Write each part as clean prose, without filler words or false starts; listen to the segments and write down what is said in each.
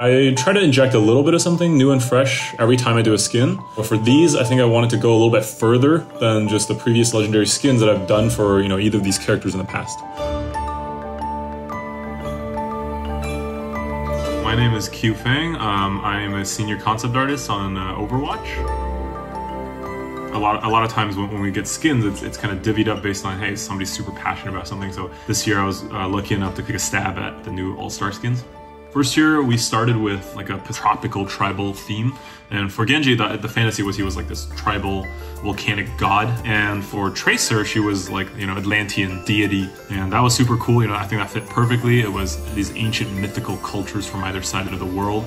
I try to inject a little bit of something new and fresh every time I do a skin. But for these, I think I wanted to go a little bit further than just the previous legendary skins that I've done for, either of these characters in the past. My name is Q Fang. I am a senior concept artist on Overwatch. A lot of times when we get skins, it's kind of divvied up based on, hey, somebody's super passionate about something. So this year I was lucky enough to take a stab at the new All-Star skins. First year we started with like a tropical tribal theme, and for Genji the fantasy was he was like this tribal volcanic god, and for Tracer she was like Atlantean deity, and that was super cool. I think that fit perfectly. It was these ancient mythical cultures from either side of the world.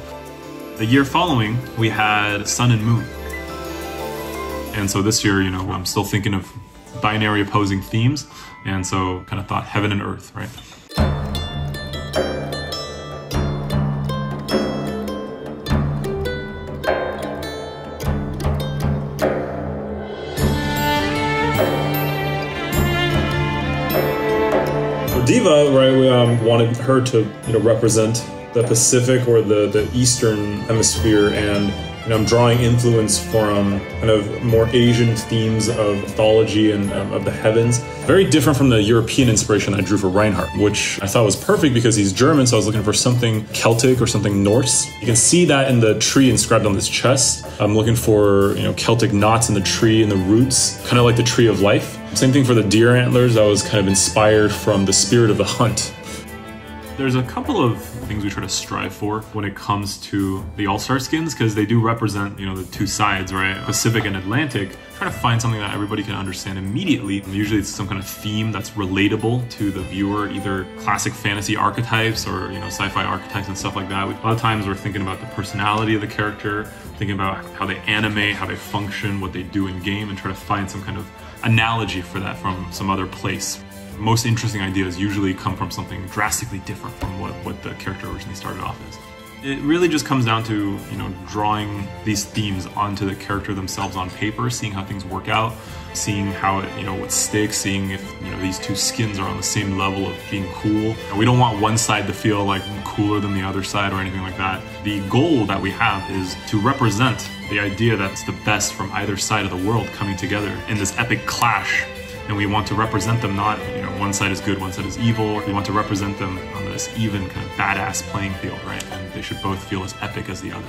The year following we had Sun and Moon, and so this year I'm still thinking of binary opposing themes, and so kind of thought heaven and earth, right? Diva, right, we wanted her to represent the Pacific or the Eastern Hemisphere, and I'm drawing influence from kind of more Asian themes of mythology and of the heavens. Very different from the European inspiration I drew for Rainhart, which I thought was perfect because he's German, so I was looking for something Celtic or something Norse. You can see that in the tree inscribed on his chest. I'm looking for Celtic knots in the tree and the roots, kind of like the tree of life. Same thing for the deer antlers. That was kind of inspired from the spirit of the hunt. There's a couple of things we try to strive for when it comes to the All-Star skins, because they do represent, the two sides, right? Pacific and Atlantic. Try to find something that everybody can understand immediately. Usually it's some kind of theme that's relatable to the viewer, either classic fantasy archetypes or, sci-fi archetypes and stuff like that. A lot of times we're thinking about the personality of the character, thinking about how they animate, how they function, what they do in game, and try to find some kind of analogy for that from some other place. Most interesting ideas usually come from something drastically different from what the character originally started off as. It really just comes down to, drawing these themes onto the character themselves on paper, seeing how things work out, seeing how it, what sticks, seeing if, these two skins are on the same level of being cool. And we don't want one side to feel like cooler than the other side or anything like that. The goal that we have is to represent the idea that it's the best from either side of the world coming together in this epic clash. And we want to represent them not, one side is good, one side is evil. We want to represent them on this even kind of badass playing field, right? And they should both feel as epic as the other.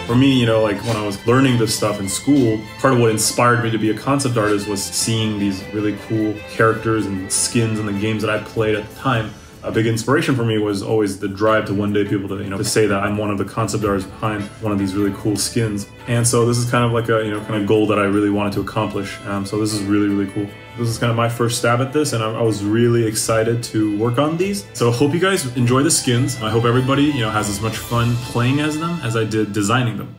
For me, like when I was learning this stuff in school, part of what inspired me to be a concept artist was seeing these really cool characters and skins in the games that I played at the time. A big inspiration for me was always the drive to one day be able to, to say that I'm one of the concept artists behind one of these really cool skins. And so this is kind of like a, kind of goal that I really wanted to accomplish. So this is really, really cool. This is kind of my first stab at this, and I was really excited to work on these. So hope you guys enjoy the skins. I hope everybody, has as much fun playing as them as I did designing them.